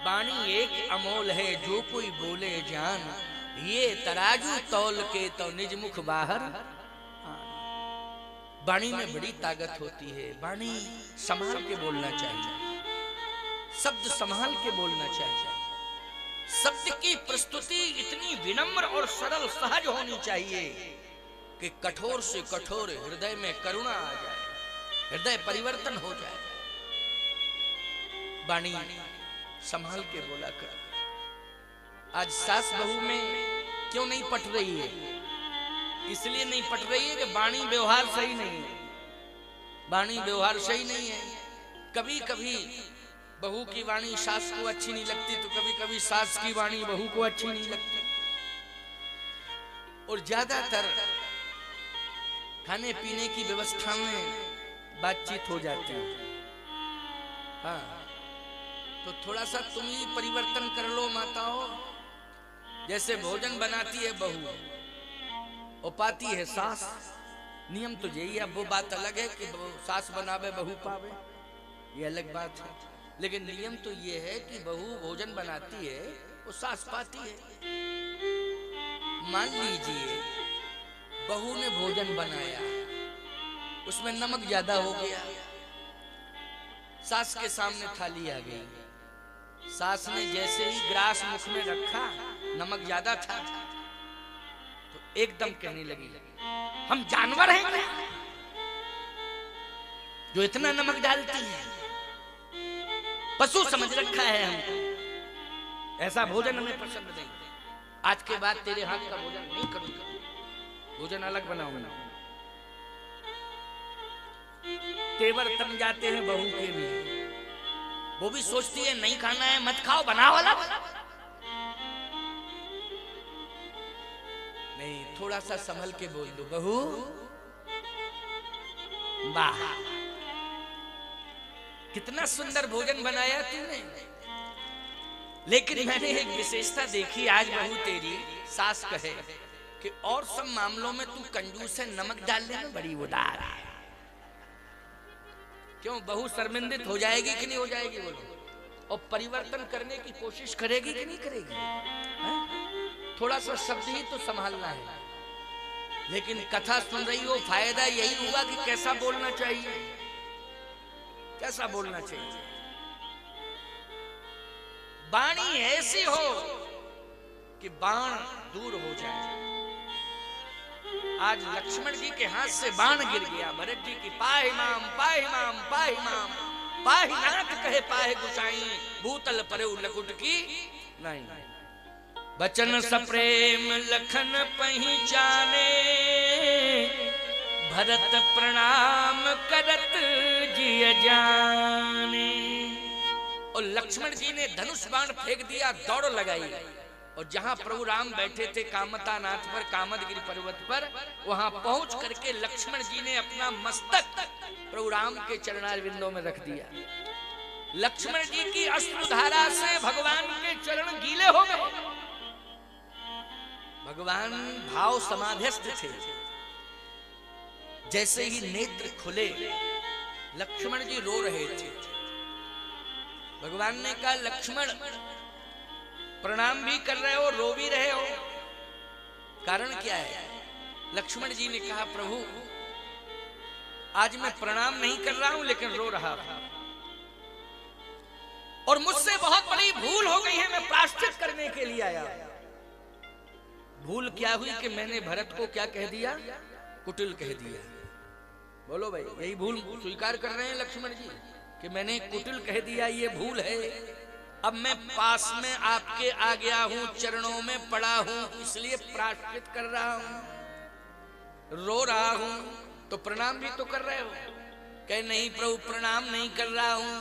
वाणी एक अमोल है जो कोई बोले जान, ये तराजू तौल के तो निज मुख बाहर। वाणी में बड़ी ताकत होती है। वाणी संभाल के बोलना चाहिए, शब्द संभाल के बोलना चाहिए। शब्द की प्रस्तुति इतनी विनम्र और सरल सहज होनी चाहिए कि कठोर से कठोर हृदय में करुणा आ जाए, हृदय परिवर्तन हो जाए। वाणी संभाल के बोला कर। आज सास बहू में क्यों नहीं पट रही है? इसलिए नहीं पट रही है कि वाणी व्यवहार सही नहीं है। वाणी व्यवहार सही नहीं है। कभी कभी बहू की वाणी सास को अच्छी नहीं लगती, तो कभी कभी सास की वाणी बहू को अच्छी नहीं लगती। और ज्यादातर खाने पीने की व्यवस्था में बातचीत हो जाती है। हाँ, तो थोड़ा सा तुम ही परिवर्तन कर लो माताओं। जैसे भोजन बनाती है बहू और पाती है सास, नियम तो यही है। वो बात अलग है कि सास बनावे बहू पावे, ये अलग बात है। लेकिन नियम तो ये है कि बहू भोजन बनाती है वो सास पाती है। मान लीजिए बहू ने भोजन बनाया, उसमें नमक ज्यादा हो गया, सास के सामने थाली आ गई। सास ने जैसे ही ग्रास मुख में रखा, नमक ज्यादा था, तो एकदम कहने लगी, हम जानवर हैं क्या जो इतना नमक डालती हैं? पशु समझ रखा है हमको, ऐसा भोजन हमें पसंद नहीं। आज के बाद तेरे हाथ का भोजन नहीं करूंगा, भोजन अलग बनाऊंगा। तेवर तम जाते हैं बहू के भी। वो भी सोचती है नहीं खाना है मत खाओ, बना वाला नहीं। थोड़ा सा संभल के बोल दो, बहू वाह कितना सुंदर भोजन बनाया तूने। लेकिन मैंने एक विशेषता देखी, आज बहू तेरी सास कहे कि और सब मामलों में तू कंजूस है, नमक डालने में बड़ी उदार है। क्यों? बहू शर्मिंदित हो जाएगी कि नहीं हो जाएगी बोलो? और परिवर्तन करने की कोशिश करेगी कि नहीं करेगी? है? थोड़ा सा शब्द ही तो संभालना है। लेकिन कथा सुन रही हो, फायदा यही हुआ कि कैसा बोलना चाहिए, कैसा बोलना चाहिए। वाणी ऐसी हो कि बाण दूर हो जाए। आज लक्ष्मण जी के हाथ से बाण गिर गया। भरत जी की पाहि माम पाहि माम पाहि माम, पाहि नाथ कहे पाहि गुसाई, भूतल परे लकुट की नहीं। बचन सप्रेम लखन पहिचाने, भरत प्रणाम करत जिय जाने। और लक्ष्मण जी ने धनुष बाण फेंक दिया, दौड़ लगाई, और जहां प्रभु राम बैठे थे कामता नाथ पर, कामदगिरि पर्वत पर, वहां पहुंच करके लक्ष्मण जी ने अपना मस्तक प्रभु राम के चरणारविंदों में रख दिया। लक्ष्मण जी की अश्रुधारा से भगवान के चरण गीले हो गए। भगवान भाव समाधिस्थ थे। जैसे ही नेत्र खुले, लक्ष्मण जी रो रहे थे। भगवान ने कहा, लक्ष्मण प्रणाम भी कर रहे हो, रो भी रहे हो, कारण क्या है? लक्ष्मण जी ने कहा, प्रभु आज मैं प्रणाम नहीं कर रहा हूं लेकिन रो रहा हूं, और मुझसे बहुत बड़ी भूल हो गई है, मैं प्रायश्चित करने के लिए आया। भूल क्या हुई कि मैंने भरत को क्या कह दिया? कुटिल कह दिया। बोलो भाई, यही भूल स्वीकार कर रहे हैं लक्ष्मण जी कि मैंने कुटिल कह दिया, ये भूल है। अब मैं पास में आपके आ गया हूं, चरणों में पड़ा हूं, इसलिए प्रायश्चित कर रहा हूं, रो रहा हूं। तो प्रणाम भी तो कर रहे हो? कहे नहीं प्रभु, प्रणाम नहीं कर रहा हूं।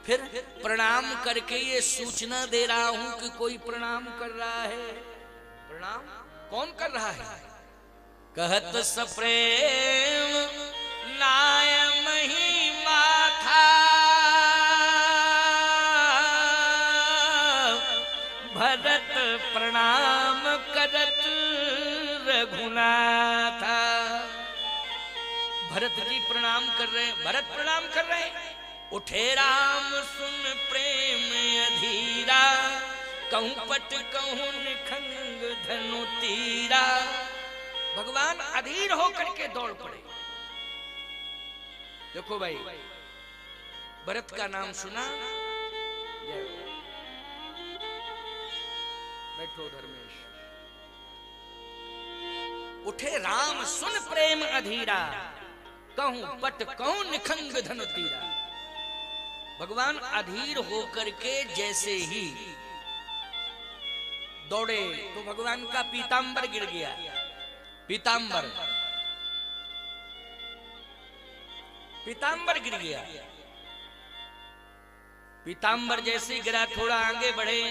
फिर प्रणाम करके ये सूचना दे रहा हूं कि कोई प्रणाम कर रहा है। प्रणाम कौन कर रहा है? कहत सप्रेम नाय महिमा था, भरत प्रणाम करत रघुनाथा। भरत जी प्रणाम कर रहे हैं, भरत प्रणाम कर रहे हैं, उठे राम सुन प्रेम अधीरा, कहूं पट कहूं निखंग धनु तीरा। भगवान अधीर होकर के दौड़ पड़े। देखो भाई, भरत का नाम सुना? बैठो धर्मेश। उठे राम सुन प्रेम अधीरा, कहूं पट कहूं निखंग धनु तीरा। भगवान अधीर होकर के जैसे ही दौड़े तो भगवान का पीतांबर गिर गया। पीतांबर गिर गया। पीतांबर जैसे गिरा, थोड़ा आगे बढ़े,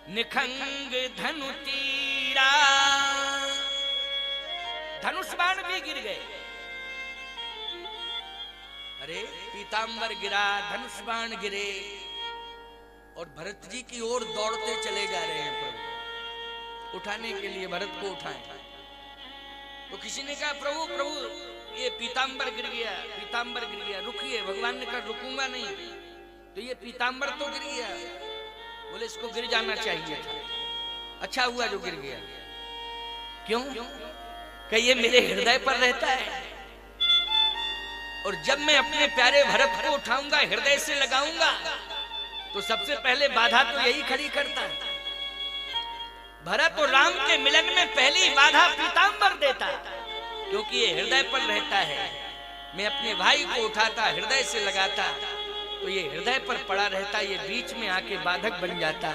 निखंग धनु तीरा, धनुष बाण भी गिर गए। अरे पीतांबर गिरा, धनुष बाण गिरे, और भरत जी की ओर दौड़ते चले जा रहे हैं प्रभु, उठाने के लिए भरत को उठाएं। तो किसी ने कहा प्रभु प्रभु ये पीतांबर गिर गया, पीतांबर गिर गया, रुकिए। भगवान ने कहा रुकूंगा नहीं। तो ये पीतांबर तो गिर गया, बोले इसको गिर जाना चाहिए था, अच्छा हुआ जो गिर गया। क्यों? कि ये मेरे हृदय पर रहता है, और जब मैं अपने प्यारे भरत को उठाऊंगा, हृदय से लगाऊंगा, तो सबसे पहले बाधा तो यही खड़ी करता है। भरत और राम के मिलन में पहली बाधा पीतांबर देता, क्योंकि ये हृदय पर रहता है। मैं अपने भाई को उठाता, हृदय से लगाता, तो ये हृदय पर पड़ा रहता, ये बीच में आके बाधक बन जाता।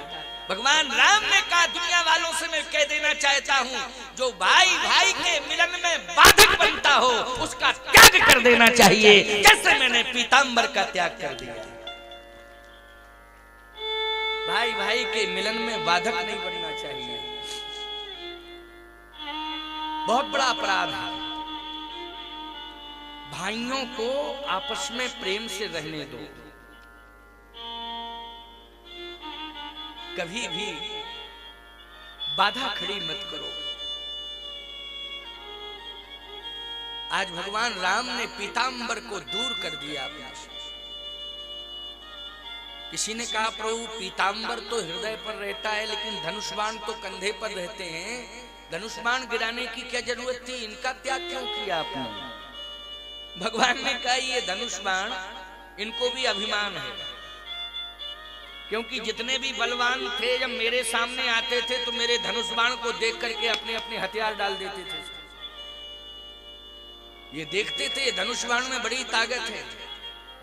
भगवान राम ने कहा दुनिया वालों से मैं कह देना चाहता हूँ, जो भाई भाई के मिलन में बाधक बनता हो उसका त्याग कर देना चाहिए, जैसे मैंने पीतांबर का त्याग कर दिया। भाई भाई के मिलन में बाधक नहीं बनना चाहिए, बहुत बड़ा अपराध है। भाइयों को आपस में प्रेम से रहने दो, कभी भी बाधा खड़ी मत करो। आज भगवान राम ने पीतांबर को दूर कर दिया अपने से। किसी ने कहा प्रभु पीतांबर तो हृदय पर रहता है, लेकिन धनुष बाण तो कंधे पर रहते हैं, धनुष बाण गिराने की क्या जरूरत थी, इनका त्याग क्यों किया आपने? भगवान ने कहा ये धनुष बाण इनको भी अभिमान है, क्योंकि जितने भी बलवान थे जब मेरे सामने आते थे तो मेरे धनुष बाण को देख करके अपने अपने हथियार डाल देते थे। ये देखते थे धनुष बाण में बड़ी ताकत है।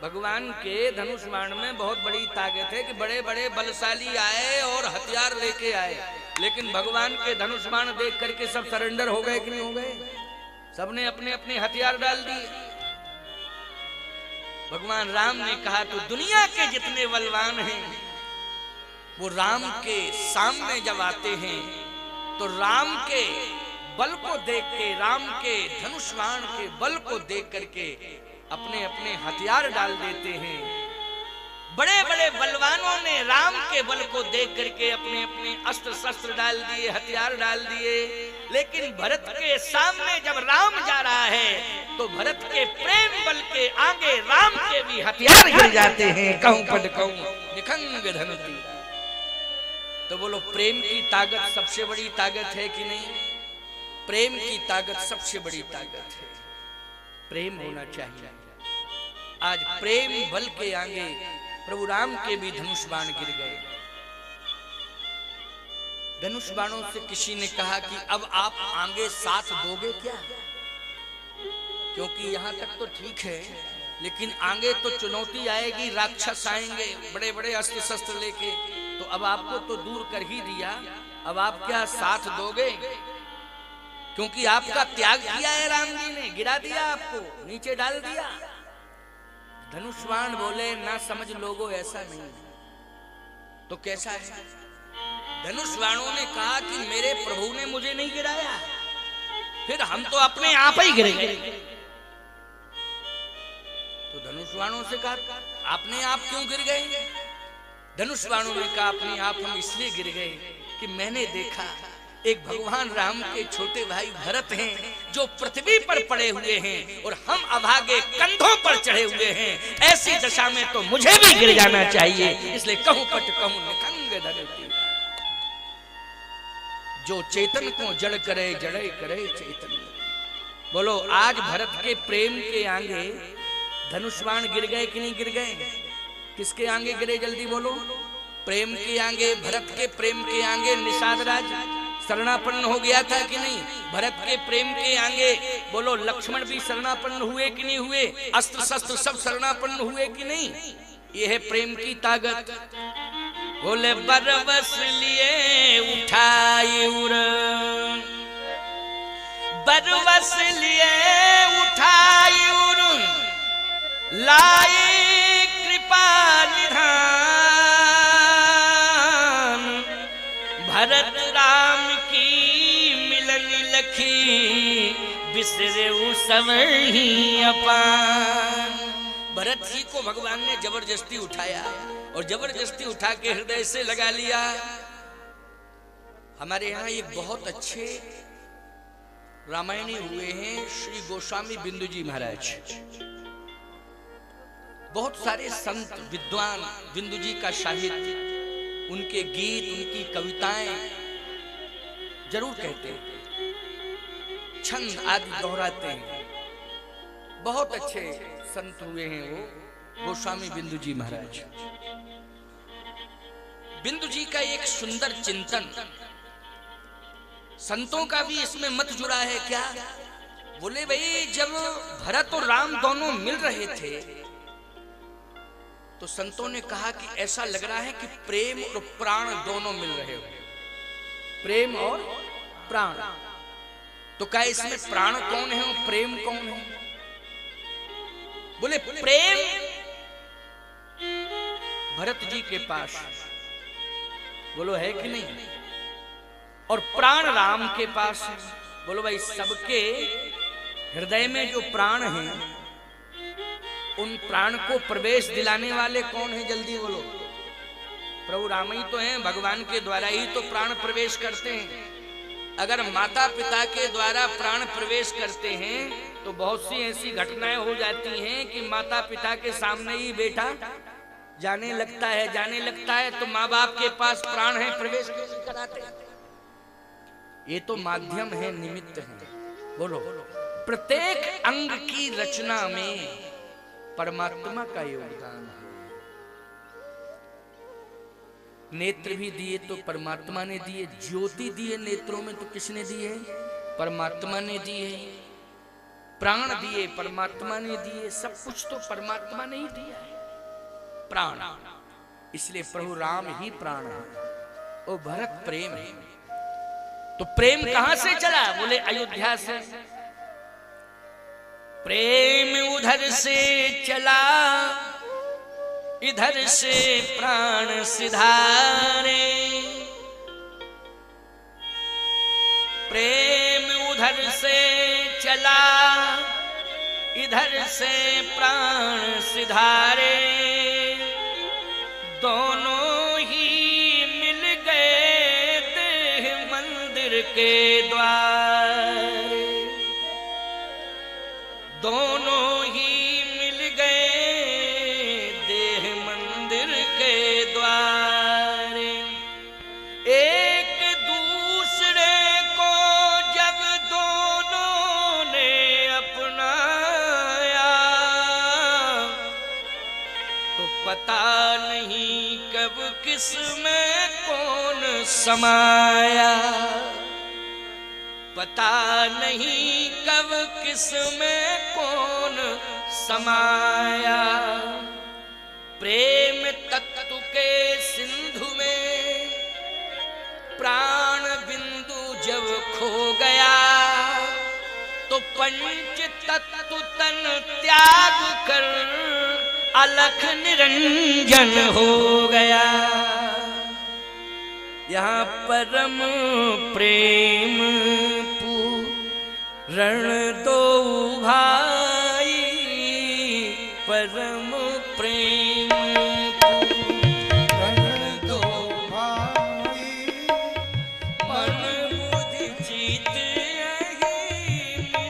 भगवान के धनुष बाण में बहुत बड़ी ताकत है कि बड़े बड़े बलशाली आए और हथियार लेके आए, लेकिन भगवान के धनुष बाण देख करके सब सरेंडर हो गए कि नहीं हो गए? सबने अपने अपने हथियार डाल दिए। भगवान राम ने कहा तो दुनिया के जितने बलवान हैं वो राम के सामने जब आते हैं तो राम के बल को देख के, राम के धनुष बाण के बल को देख करके अपने अपने हथियार डाल देते हैं। बड़े बड़े बलवानों ने राम के बल को देख करके अपने अपने अस्त्र शस्त्र डाल दिए, हथियार डाल दिए, लेकिन भरत के सामने जब राम जा रहा है तो भरत के प्रेम बल के आगे राम के भी हथियार गिर जाते हैं। कहूं पद कहूं निखंग धनु तीरा। तो बोलो प्रेम की ताकत सबसे बड़ी ताकत है कि नहीं? प्रेम की ताकत सबसे बड़ी ताकत है, प्रेम होना चाहिए। आज प्रेम बल के आगे प्रभु राम के भी धनुष बाण गिर गए। धनुष बाणों से किसी ने कहा कि अब आप आगे साथ दोगे क्या? क्योंकि यहां तक तो ठीक है, लेकिन आगे तो चुनौती आएगी, राक्षस आएंगे बड़े बड़े अस्त्र शस्त्र लेके, तो अब आपको तो दूर कर ही दिया, अब आप क्या साथ दोगे? क्योंकि आपका त्याग किया है राम जी ने, गिरा दिया, आपको नीचे डाल दिया। धनुष्बाण बोले ना समझ लोगो ऐसा नहीं। तो कैसा है? धनुष्बाणों ने कहा कि मेरे प्रभु ने मुझे नहीं गिराया, फिर हम तो अपने आप ही गिरेंगे। तो धनुष्बाणों से कहा अपने आप क्यों गिर गए? धनुष्बाणों ने कहा अपने आप हम इसलिए गिर गए कि मैंने देखा एक भगवान राम के छोटे भाई भरत हैं, जो पृथ्वी पर पड़े हुए हैं और हम अभागे कंधों पर चढ़े हुए हैं, ऐसी दशा में तो मुझे भी गिर जाना चाहिए। इसलिए कहूं पट कहूं निकंग धरती, जो चेतन को जड़ करे जड़े करे चेतन। बोलो आज भरत के प्रेम के आगे धनुष्बाण गिर गए कि नहीं गिर गए? किसके आगे गिरे जल्दी बोलो? प्रेम के आगे, भरत के प्रेम के आगे निषाद राज शरणापन्न हो गया था कि नहीं? भरत के प्रेम के आगे बोलो लक्ष्मण भी शरणापन्न हुए कि नहीं हुए? अस्त्र शस्त्र सब शरणापन्न हुए कि नहीं? यह है प्रेम की ताकत। बोले बरबस लिए उठाए उर, बरबस लिए उठाए उर, लाए कृपा निधान, भरत राम की मिलन लखी, बिसरे सब ही अपान। भरत जी को भगवान ने जबरदस्ती उठाया और जबरदस्ती उठा के हृदय से लगा लिया। हमारे यहाँ एक बहुत अच्छे रामायणी हुए हैं श्री गोस्वामी बिंदु जी महाराज। बहुत सारे संत विद्वान बिंदु जी का साहित्य, उनके गीत, उनकी कविताएं जरूर कहते हैं, छंद आदि दोहराते हैं। बहुत अच्छे संत हुए हैं वो गोस्वामी बिंदु जी महाराज। बिंदु जी का एक सुंदर चिंतन, संतों का भी इसमें मत जुड़ा है क्या? बोले भाई जब भरत और राम दोनों मिल रहे थे तो संतों ने कहा कि ऐसा लग रहा है कि प्रेम और प्राण दोनों मिल रहे हो। प्रेम और प्राण, तो क्या इसमें प्राण कौन है और प्रेम कौन है? बोले प्रेम भरत जी के पास, बोलो है कि नहीं? और प्राण राम के पास है। बोलो भाई सबके हृदय में जो प्राण हैं उन प्राण को प्रवेश दिलाने वाले कौन है? जल्दी बोलो। प्रभु राम ही तो हैं, भगवान के द्वारा ही तो प्राण प्रवेश करते हैं। अगर माता पिता के द्वारा प्राण प्रवेश करते हैं तो बहुत सी ऐसी घटनाएं हो जाती हैं कि माता पिता के सामने ही बेटा जाने लगता है तो माँ बाप के पास प्राण है, प्रवेश नहीं कराते। ये तो माध्यम है, निमित्त है। बोलो प्रत्येक अंग की रचना में परमात्मा का योगदान है। नेत्र भी दिए तो परमात्मा ने दिए, ज्योति दिए नेत्रों में तो किसने दिए? परमात्मा ने दिए। प्राण दिए परमात्मा ने दिए, सब कुछ तो परमात्मा ने ही दिया है। प्राण, इसलिए प्रभु राम ही प्राण है और भरत प्रेम है। तो प्रेम कहां से चला? बोले अयोध्या से। प्रेम उधर से चला, इधर से प्राण सिधारे। प्रेम उधर से चला, इधर से प्राण सिधारे। दोनों ही मिल गए देह मंदिर के द्वार। दोनों ही मिल गए देह मंदिर के द्वार। एक दूसरे को जब दोनों ने अपनाया तो पता नहीं कब किस में कौन समाया। पता नहीं कब किस में कौन समाया। प्रेम तत्व के सिंधु में प्राण बिंदु जब खो गया तो पंच तत्व तन त्याग कर अलख निरंजन हो गया। यहाँ परम प्रेम रण दो भाई, परम प्रेम रण दो भाई। मन बुद्धि जीत यही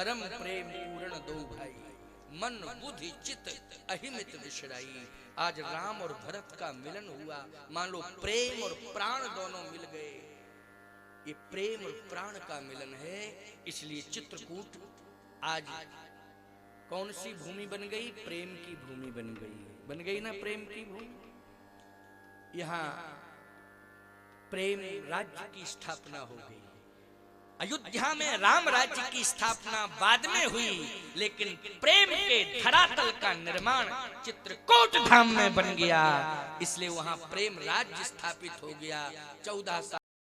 परम प्रेम पूर्ण दो भाई, मन बुद्धि चित्त अहिमित विशराई। आज राम और भरत का मिलन हुआ, मान लो प्रेम और प्राण दोनों मिल गए। ये प्रेम और प्राण का मिलन है, इसलिए चित्रकूट आज कौन सी भूमि बन गई? प्रेम की भूमि बन गई ना, प्रेम की भूमि। यहां प्रेम राज्य की स्थापना हो गई। अयोध्या में राम राज्य की स्थापना बाद में हुई, लेकिन प्रेम के धरातल का निर्माण चित्रकूट धाम में बन गया, इसलिए वहां प्रेम राज्य स्थापित हो गया। 14